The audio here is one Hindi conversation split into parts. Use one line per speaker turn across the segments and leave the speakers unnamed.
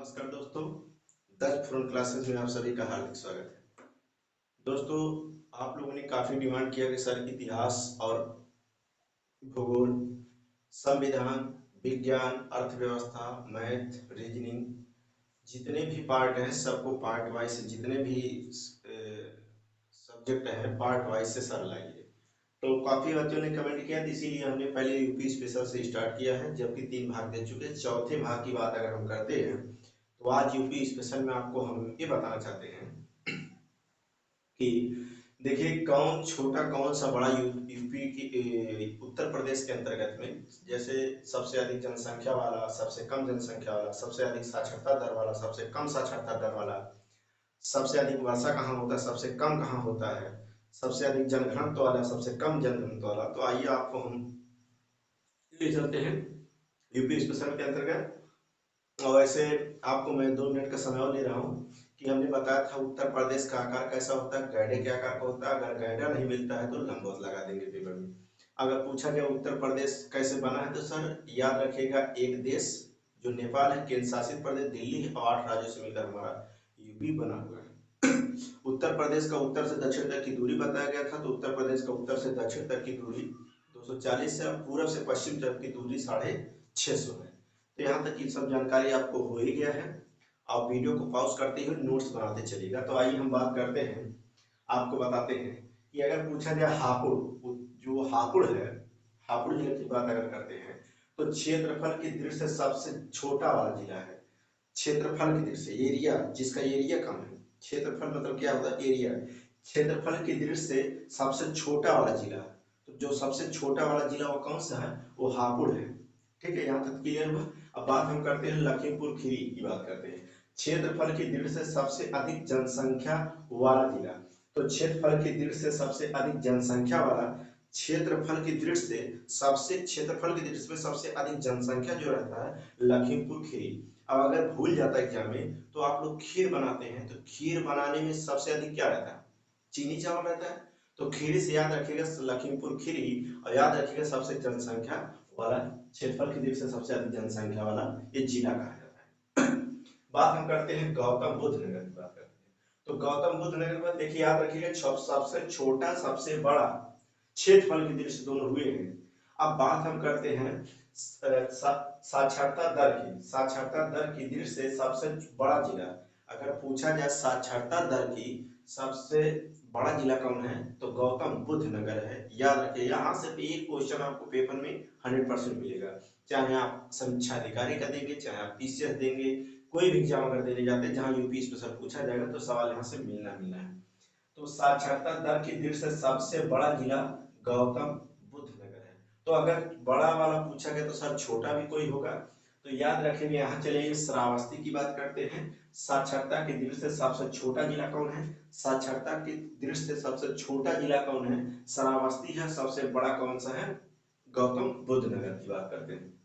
नमस्कार दोस्तों, दस फ्रंट क्लासेस में आप सभी का हार्दिक स्वागत है। दोस्तों, आप लोगों ने काफी डिमांड किया कि सर इतिहास और भूगोल, संविधान, विज्ञान, अर्थव्यवस्था, मैथ, रीजनिंग जितने भी पार्ट हैं सबको पार्ट वाइज, जितने भी सब्जेक्ट है पार्ट वाइज से सर लाइए। तो काफी बच्चों ने कमेंट किया, तो इसीलिए हमने पहले यूपी स्पेशल से स्टार्ट किया है, जबकि 3 भाग दे चुके हैं। चौथे भाग की बात अगर हम करते हैं तो आज यूपी स्पेशल में आपको हम ये बताना चाहते हैं कि देखिए कौन छोटा कौन सा बड़ा यूपी की उत्तर प्रदेश के अंतर्गत में, जैसे सबसे अधिक जनसंख्या वाला, सबसे कम जनसंख्या वाला, सबसे अधिक साक्षरता दर वाला, सबसे कम साक्षरता दर वाला, सबसे अधिक वर्षा कहाँ होता है, सबसे कम कहाँ होता है, सबसे अधिक जनघनत्व वाला, सबसे कम जनघनत्व वाला। तो आइए आपको हम ले चलते हैं यूपी स्पेशल के अंतर्गत। और ऐसे आपको मैं 2 मिनट का समय और ले रहा हूँ कि हमने बताया था उत्तर प्रदेश का आकार कैसा होता है, गैडे के आकार का होता है। अगर गैडा नहीं मिलता है तो लंबवत लगा देंगे पेपर में। अगर पूछा गया उत्तर प्रदेश कैसे बना है तो सर याद रखिएगा, एक देश जो नेपाल है, केंद्र शासित प्रदेश दिल्ली है और 8 राज्यों से मिलकर हमारा यूपी बना हुआ है। उत्तर प्रदेश का उत्तर से दक्षिण तक की दूरी बताया गया था, तो उत्तर प्रदेश का उत्तर से दक्षिण तक की दूरी 240 है, पूर्व से पश्चिम तक की दूरी 650 है। तो यहाँ तक की सब जानकारी आपको हो ही गया है। आप वीडियो को पॉज करते हुए नोट्स बनाते चलिएगा। तो आइए हम बात करते हैं, आपको बताते हैं कि अगर पूछा जाए हापुड़, जो हापुड़ है, हापुड़ जिले की बात अगर करते हैं तो क्षेत्रफल की दृष्टि से सबसे छोटा वाला जिला है। क्षेत्रफल की दृष्टि से, एरिया, जिसका एरिया कम है। क्षेत्रफल मतलब क्या होता है, एरिया। क्षेत्रफल की दृष्टि से सबसे छोटा वाला जिला, तो जो सबसे छोटा वाला जिला वो कौन सा है, वो हापुड़ है। ठीक है, यहाँ तक क्लियर हुआ। अब बात हम करते हैं लखीमपुर खीरी की बात करते हैं। क्षेत्रफल की दृष्टि से सबसे अधिक जनसंख्या वाला जिला, तो क्षेत्रफल की दृष्टि से सबसे अधिक जनसंख्या वाला, क्षेत्रफल की दृष्टि से क्षेत्रफल की दृष्टि में सबसे अधिक जनसंख्या जो रहता है, लखीमपुर खीरी। अब अगर भूल जाता है एग्जाम में तो आप लोग खीर बनाते हैं, तो खीर बनाने में सबसे अधिक क्या रहता है, चीनी चावल रहता है। तो खीरी से याद रखिएगा लखीमपुर खीरी, और याद रखिएगा सबसे जनसंख्या वाला, क्षेत्रफल की दृष्टि से सबसे अधिक जनसंख्या वाला ये जिला कहा जाता है। बात हम करते हैं गौतम बुद्ध नगर की बात करते हैं। तो गौतम बुद्ध नगर में देखिए याद रखिएगा सबसे छोटा सबसे बड़ा, क्षेत्रफल की दृष्टि से दोनों हुए हैं। अब बात हम करते हैं साक्षरता दर की, साक्षरता दर की दृष्टि से सबसे बड़ा जिला। अगर पूछा जाए साक्षरता दर की सबसे बड़ा जिला कौन है, तो गौतम बुद्ध नगर है। याद रखिए, यहाँ से एक क्वेश्चन आपको पेपर में 100% मिलेगा, चाहे आप समीक्षा अधिकारी का देंगे, चाहे आप पीसीएस देंगे, कोई भी एग्जाम अगर देने जाते हैं जहाँ यूपी स्पेशल पूछा जाएगा तो सवाल यहाँ से मिलना मिलना है। तो साक्षरता दर की दृष्टि से सबसे बड़ा जिला गौतम बुद्ध नगर है। तो अगर बड़ा वाला पूछा गया तो सर छोटा भी कोई होगा, तो याद रखेंगे। यहाँ चलिए श्रावस्ती की बात करते हैं। साक्षरता की दृष्टि से सबसे छोटा जिला कौन है, साक्षरता की दृष्टि से सबसे छोटा जिला कौन है, श्रावस्ती है। सबसे बड़ा कौन सा है, गौतम बुद्ध नगर की बात करते हैं।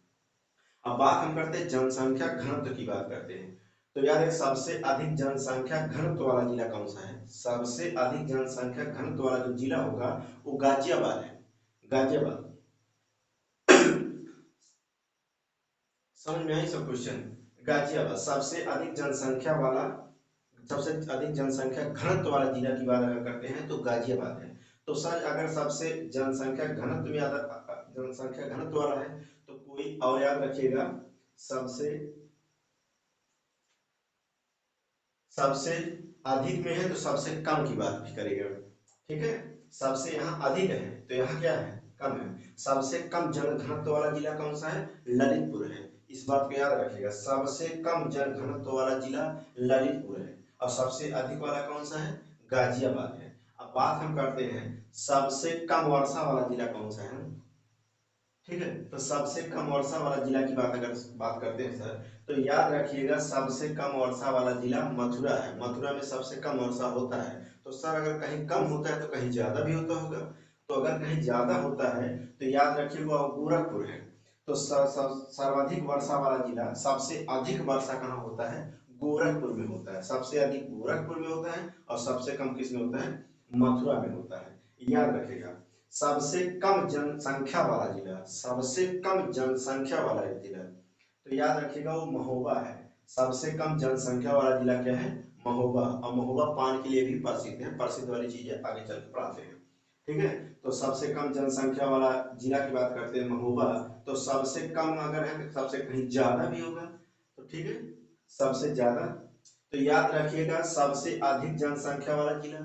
अब बात हम करते हैं जनसंख्या घनत्व की बात करते हैं। तो यार सबसे अधिक जनसंख्या घनत्व वाला जिला कौन सा है, सबसे अधिक जनसंख्या घनत्व वाला जो जिला होगा वो गाजियाबाद है। गाजियाबाद, समझ में आई सब क्वेश्चन। गाजियाबाद सबसे अधिक जनसंख्या वाला, सबसे अधिक जनसंख्या घनत्व वाला जिला की बात अगर करते हैं तो गाजियाबाद है। तो सर अगर सबसे जनसंख्या घनत्व में जनसंख्या घनत्व वाला है तो कोई और याद रखिएगा, सबसे सबसे अधिक में है तो सबसे कम की बात भी करेगा। ठीक है, सबसे यहाँ अधिक है तो यहाँ क्या है, कम है। सबसे कम जनघनत्व वाला जिला कौन सा है, ललितपुर है। इस बात को याद रखिएगा, सबसे कम जनघनत्व वाला जिला ललितपुर है। और सबसे अधिक वाला कौन सा है, गाजियाबाद है। अब बात हम करते हैं सबसे कम वर्षा वाला जिला कौन सा है। ठीक है, तो सबसे कम वर्षा वाला जिला की बात अगर बात करते हैं सर, तो याद रखिएगा सबसे कम वर्षा वाला जिला मथुरा है। मथुरा में सबसे कम वर्षा होता है। तो सर अगर कहीं कम होता है तो कहीं ज्यादा भी होता होगा, तो अगर कहीं ज्यादा होता है तो याद रखिएगा गोरखपुर है। तो सर्वाधिक वर्षा वाला जिला, सबसे अधिक वर्षा कहाँ होता है, गोरखपुर में होता है। सबसे अधिक गोरखपुर में होता है और सबसे कम किस में होता है, मथुरा में होता है। याद रखेगा, सबसे कम जनसंख्या वाला जिला, सबसे कम जनसंख्या वाला जिला, तो याद रखिएगा वो महोबा है। सबसे कम जनसंख्या वाला जिला क्या है? महोबा। और महोबा पान के लिए भी प्रसिद्ध है, प्रसिद्ध वाली चीजें आगे चल के पढ़ाते हैं। ठीक है, तो सबसे कम जनसंख्या वाला जिला की बात करते हैं महोबा। तो सबसे कम अगर है तो सबसे कहीं ज्यादा भी होगा, तो ठीक है, सबसे ज्यादा। तो याद रखिएगा सबसे अधिक जनसंख्या वाला जिला,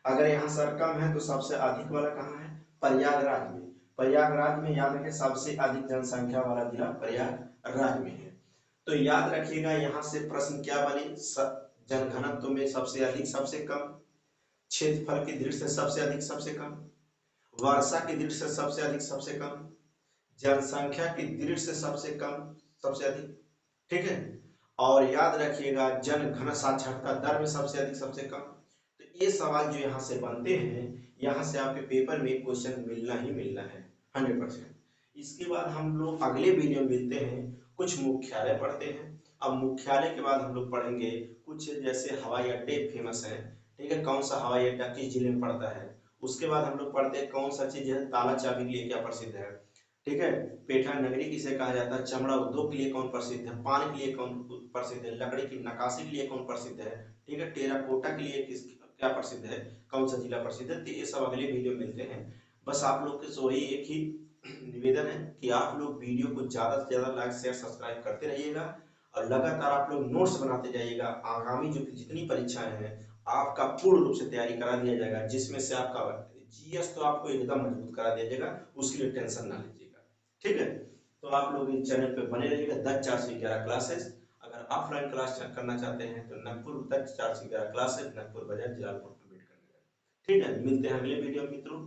अगर यहाँ सर कम है तो सबसे अधिक वाला कहाँ है? प्रयागराज में। प्रयागराज में याद रखें सबसे अधिक जनसंख्या वाला जिला प्रयागराज में है। तो याद रखिएगा यहाँ से प्रश्न क्या बने, जनघनत्व में सबसे अधिक सबसे कम, क्षेत्रफल की दृष्टि से सबसे अधिक सबसे कम, वर्षा की दृष्टि से सबसे अधिक सबसे कम, जनसंख्या की दृष्टि से सबसे कम सबसे अधिक। ठीक है, और याद रखिएगा जन घन साक्षरता दर में सबसे अधिक सबसे कम। तो ये सवाल जो यहाँ से बनते हैं, यहाँ से आपके पेपर में क्वेश्चन मिलना ही मिलना है 100%। इसके बाद हम लोग अगले वीडियो में मिलते हैं, कुछ मुख्यालय पढ़ते हैं। अब मुख्यालय के बाद हम लोग पढ़ेंगे कुछ जैसे हवाई अड्डे फेमस है, ठीक है, कौन सा हवाई अड्डा किस जिले में पड़ता है। उसके बाद हम लोग पढ़ते हैं कौन सा चीज है ताला चाबी के लिए क्या प्रसिद्ध है। ठीक है, पेठा नगरी किसे कहा जाता है, चमड़ा उद्योग के लिए कौन प्रसिद्ध है, पान के लिए कौन प्रसिद्ध है, लकड़ी की नक्काशी के लिए कौन प्रसिद्ध है, ठीक है, टेराकोटा के लिए किस क्या प्रसिद्ध है, कौन सा जिला प्रसिद्ध है। तो ये सब अगले वीडियो मिलते हैं। बस आप लोग के वही एक ही निवेदन है कि आप लोग वीडियो को ज्यादा से ज्यादा लाइक शेयर सब्सक्राइब करते रहिएगा और लगातार आप लोग नोट्स बनाते जाइएगा। आगामी जो जितनी परीक्षाएं हैं आपका पूर्ण रूप से तैयारी करा दिया जाएगा, जिसमें से आपका जीएस तो आपको एकदम मजबूत करा दिया जाएगा, उसके लिए टेंशन ना लीजिएगा। ठीक है, तो आप लोग इस चैनल पे बने रहिएगा। 10-411 क्लासेस, अगर ऑफलाइन क्लास करना चाहते हैं तो नागपुर 10-411 क्लासेस, नागपुर बाजार जलालपुर। ठीक है, मिलते हैं अगले वीडियो में मित्रों।